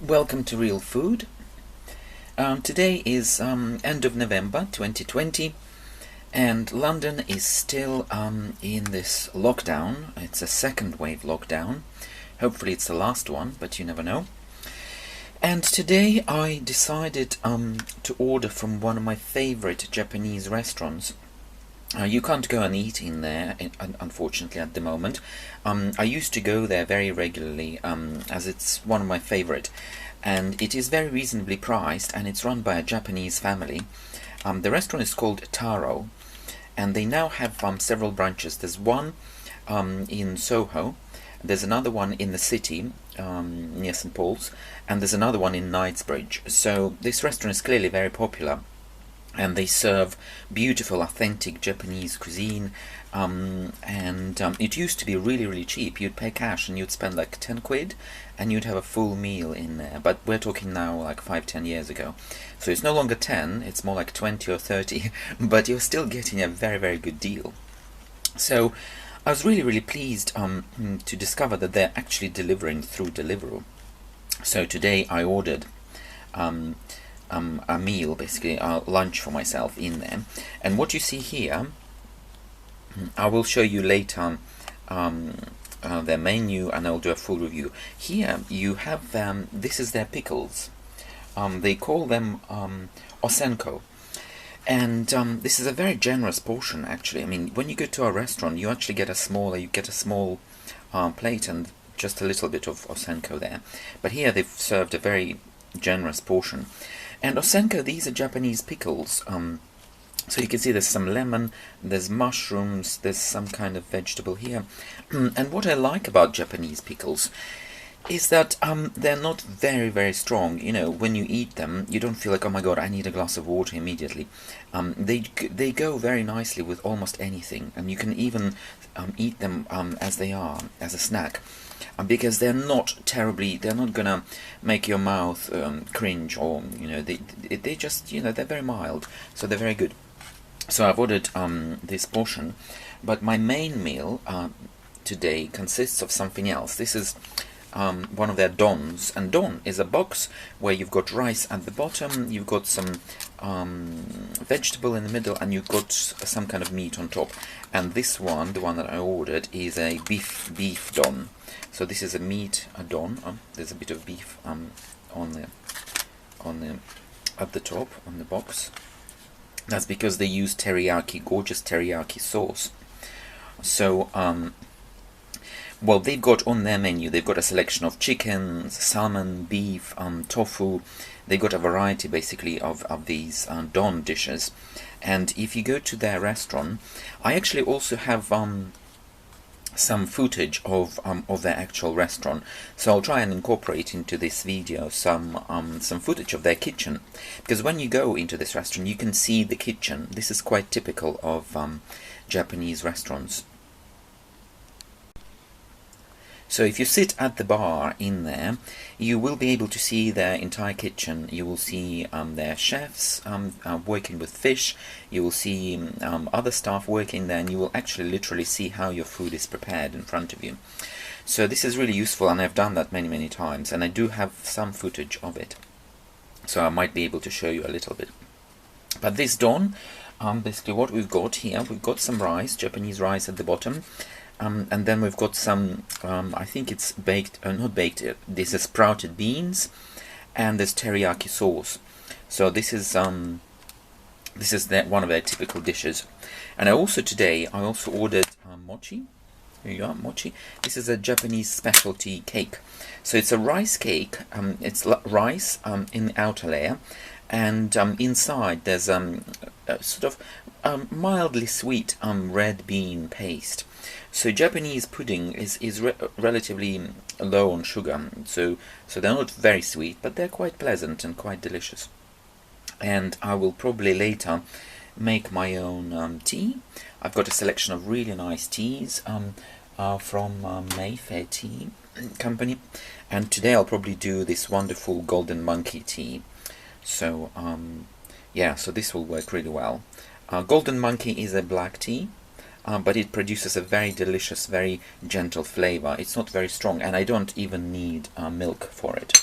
Welcome to Real Food. Today is end of November 2020, and London is still in this lockdown. It's a second wave lockdown. Hopefully it's the last one, but you never know. And today I decided to order from one of my favorite Japanese restaurants. You can't go and eat in there, unfortunately, at the moment. I used to go there very regularly, as it's one of my favorite, and it is very reasonably priced, and it's run by a Japanese family. The restaurant is called Taro, and they now have several branches. There's one in Soho, there's another one in the city near St. Paul's, and there's another one in Knightsbridge. So this restaurant is clearly very popular, and they serve beautiful, authentic Japanese cuisine, and it used to be really cheap. You'd pay cash and you'd spend like 10 quid and you'd have a full meal in there, but we're talking now like 5-10 years ago, so it's no longer 10, it's more like 20 or 30, but you're still getting a very good deal. So I was really pleased to discover that they're actually delivering through Deliveroo. So today I ordered a meal, basically a lunch for myself in there, and what you see here, I will show you later their menu, and I'll do a full review. Here you have this is their pickles. They call them osenko, and this is a very generous portion actually. I mean, when you go to a restaurant, you actually get a small plate and just a little bit of osenko there, but here they've served a very generous portion. And osenko, these are Japanese pickles. So you can see there's some lemon, there's mushrooms, there's some kind of vegetable here. And what I like about Japanese pickles is that they're not very strong. You know, when you eat them, you don't feel like, oh my god, I need a glass of water immediately. They go very nicely with almost anything, and you can even eat them as they are, as a snack. Because they're not gonna make your mouth cringe, or they just they're very mild, so they're very good. So I've ordered this portion, but my main meal today consists of something else. This is one of their dons, and don is a box where you've got rice at the bottom, you've got some vegetable in the middle, and you've got some kind of meat on top. And this one, the one that I ordered, is a beef don. So this is a don. There's a bit of beef at the top on the box. That's because they use teriyaki, gorgeous teriyaki sauce. So well, they've got on their menu, they've got a selection of chicken, salmon, beef, tofu. They've got a variety basically of these don dishes. And if you go to their restaurant, I actually also have some footage of their actual restaurant, so I'll try and incorporate into this video some footage of their kitchen, because when you go into this restaurant you can see the kitchen. This is quite typical of Japanese restaurants. So if you sit at the bar in there, you will be able to see their entire kitchen. You will see their chefs working with fish. You will see other staff working there, and you will actually literally see how your food is prepared in front of you. So this is really useful, and I've done that many times, and I do have some footage of it. So I might be able to show you a little bit. But this don, basically what we've got here, we've got some rice, Japanese rice at the bottom. And then we've got some, I think it's baked, not baked, this is sprouted beans, and there's teriyaki sauce. So this is one of their typical dishes. And I also ordered mochi. Here you are, mochi. This is a Japanese specialty cake. So it's a rice cake. It's rice in the outer layer, and inside there's a sort of mildly sweet red bean paste. So Japanese pudding is relatively low on sugar, so they're not very sweet, but they're quite pleasant and quite delicious. And I will probably later make my own tea. I've got a selection of really nice teas from Mayfair Tea Company, and today I'll probably do this wonderful Golden Monkey tea. So yeah, so this will work really well. Golden Monkey is a black tea. But it produces a very delicious, very gentle flavor. It's not very strong, and I don't even need milk for it.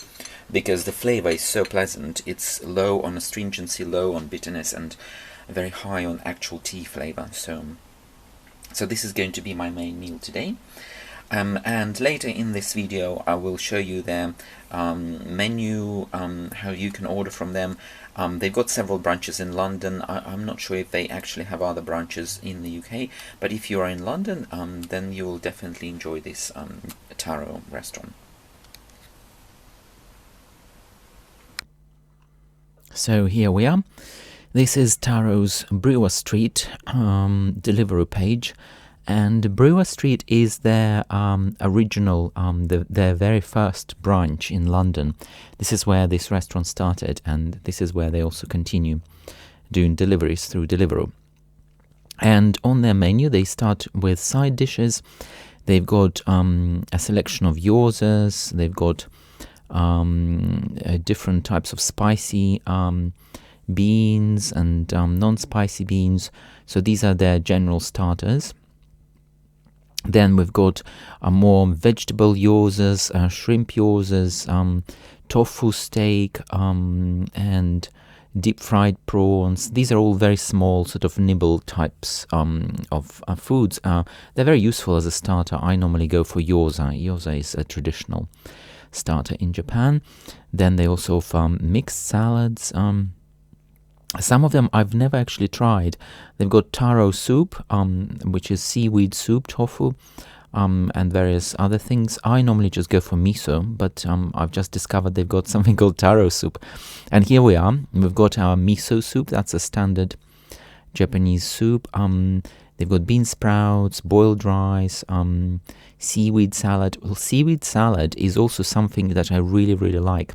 because the flavor is so pleasant. It's low on astringency, low on bitterness, and very high on actual tea flavor. So this is going to be my main meal today. And later in this video I will show you their menu, how you can order from them. They've got several branches in London. I'm not sure if they actually have other branches in the UK, but if you are in London, then you will definitely enjoy this Taro restaurant. So here we are. This is Taro's Brewer Street Deliveroo page. And Brewer Street is their original, their very first branch in London. This is where this restaurant started, and this is where they also continue doing deliveries through Deliveroo. And on their menu, they start with side dishes. They've got a selection of gyozas. They've got different types of spicy beans and non-spicy beans. So these are their general starters. Then we've got more vegetable gyozas, shrimp gyozas, tofu steak, and deep fried prawns. These are all very small sort of nibble types of foods. They're very useful as a starter. I normally go for gyoza. Gyoza is a traditional starter in Japan. Then they also have mixed salads. Some of them I've never actually tried. They've got taro soup, which is seaweed soup, tofu, and various other things. I normally just go for miso, but I've just discovered they've got something called taro soup. And here we are. We've got our miso soup. That's a standard Japanese soup. They've got bean sprouts, boiled rice, seaweed salad. Well, seaweed salad is also something that I really, really like.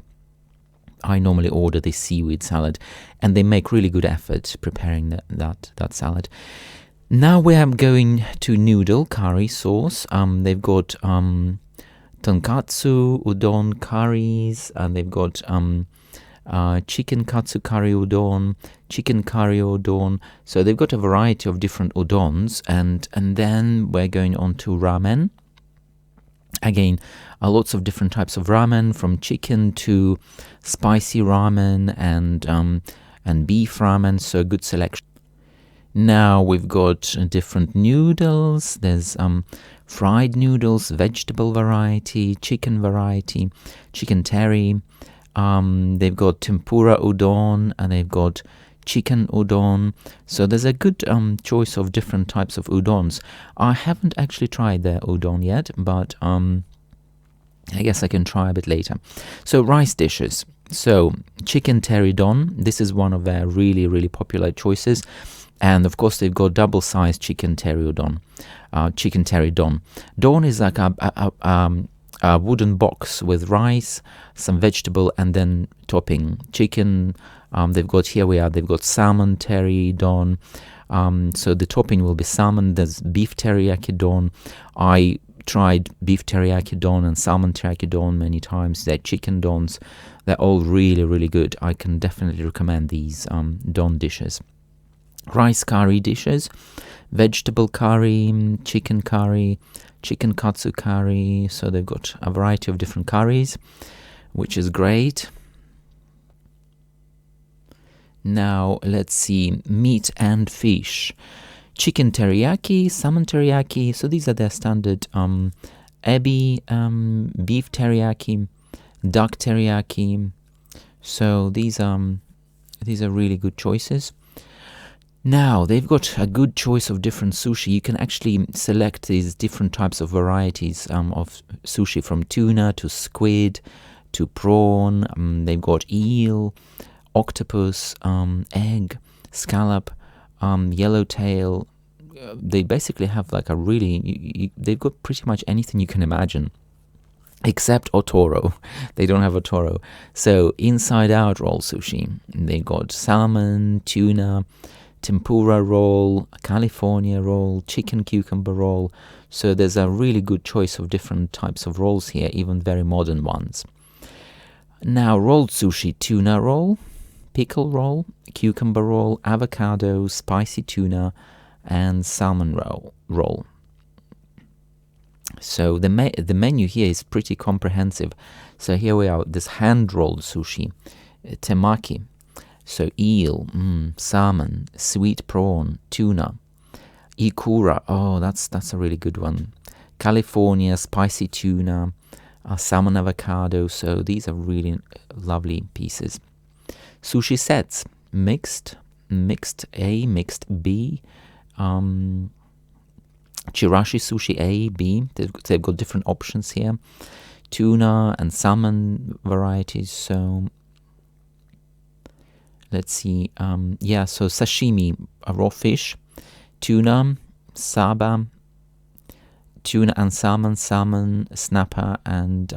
I normally order this seaweed salad, and they make really good effort preparing that salad. Now we are going to noodle curry sauce. They've got tonkatsu, udon curries, and they've got chicken katsu curry udon, chicken curry udon. So they've got a variety of different udons, and then we're going on to ramen. Again, lots of different types of ramen, from chicken to spicy ramen and beef ramen, so good selection. Now we've got different noodles. There's fried noodles, vegetable variety, chicken teri. They've got tempura udon, and they've got chicken udon. So there's a good choice of different types of udons. I haven't actually tried their udon yet, but I guess I can try a bit later. So rice dishes. So chicken teri don. This is one of their really, really popular choices. And of course they've got double-sized chicken teri udon. Chicken teri don. Don is like a wooden box with rice, some vegetable, and then topping chicken. They've got Salmon Teri Don. So the topping will be salmon. There's beef teriyaki don. I tried beef teriyaki don and salmon teriyaki don many times. They're chicken dons. They're all really, really good. I can definitely recommend these don dishes. Rice curry dishes, vegetable curry, chicken katsu curry. So they've got a variety of different curries, which is great. Now let's see, meat and fish. Chicken teriyaki, salmon teriyaki. So these are their standard ebi, beef teriyaki, duck teriyaki. So these are really good choices. Now they've got a good choice of different sushi. You can actually select these different types of varieties of sushi, from tuna to squid to prawn. They've got eel, octopus, egg, scallop, yellowtail. They basically have like a really, they've got pretty much anything you can imagine, except otoro. They don't have otoro. So inside out roll sushi. They got salmon, tuna, tempura roll, California roll, chicken cucumber roll. So there's a really good choice of different types of rolls here, even very modern ones. Now rolled sushi, tuna roll, pickle roll, cucumber roll, avocado, spicy tuna, and salmon roll. So the menu here is pretty comprehensive. So here we are, this hand-rolled sushi, Te-Maki, so eel, salmon, sweet prawn, tuna, ikura, oh, that's a really good one, California, spicy tuna, salmon avocado, so these are really lovely pieces. Sushi sets, mixed A, mixed B, Chirashi sushi A, B, they've got different options here, tuna and salmon varieties, so let's see, so sashimi, raw fish, tuna, saba, tuna and salmon, snapper, and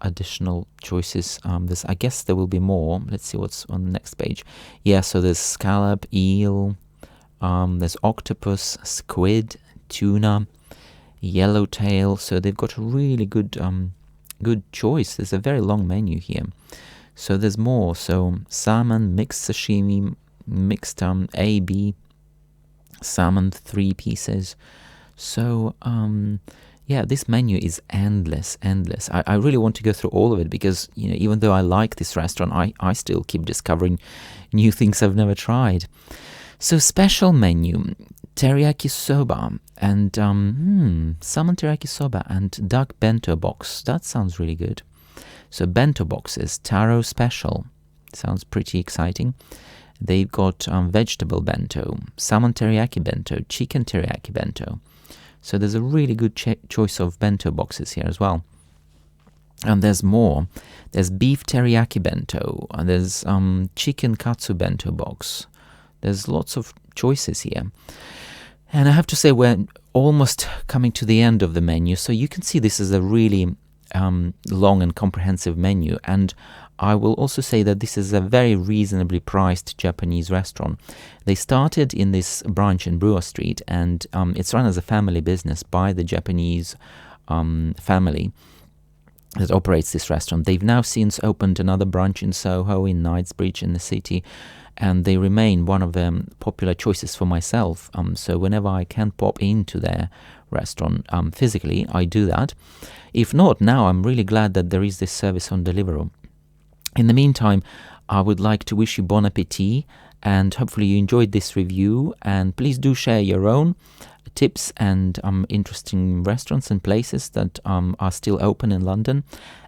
additional choices. I guess there will be more. Let's see what's on the next page. Yeah, so there's scallop, eel, there's octopus, squid, tuna, yellowtail. So they've got a really good choice. There's a very long menu here. So there's more. So salmon, mixed sashimi, mixed A, B, salmon 3 pieces. So this menu is endless. I really want to go through all of it because, even though I like this restaurant, I still keep discovering new things I've never tried. So special menu, teriyaki soba and salmon teriyaki soba and duck bento box. That sounds really good. So bento boxes, Taro special. Sounds pretty exciting. They've got vegetable bento, salmon teriyaki bento, chicken teriyaki bento. So there's a really good choice of bento boxes here as well. And there's more. There's beef teriyaki bento. And there's chicken katsu bento box. There's lots of choices here. And I have to say we're almost coming to the end of the menu. So you can see this is a really long and comprehensive menu. And I will also say that this is a very reasonably priced Japanese restaurant. They started in this branch in Brewer Street, and it's run as a family business by the Japanese family that operates this restaurant. They've now since opened another branch in Soho, in Knightsbridge, in the city, and they remain one of the popular choices for myself. So whenever I can pop into their restaurant physically, I do that. If not, now I'm really glad that there is this service on Deliveroo. In the meantime, I would like to wish you bon appetit, and hopefully you enjoyed this review, and please do share your own tips and interesting restaurants and places that are still open in London,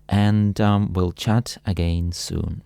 and we'll chat again soon.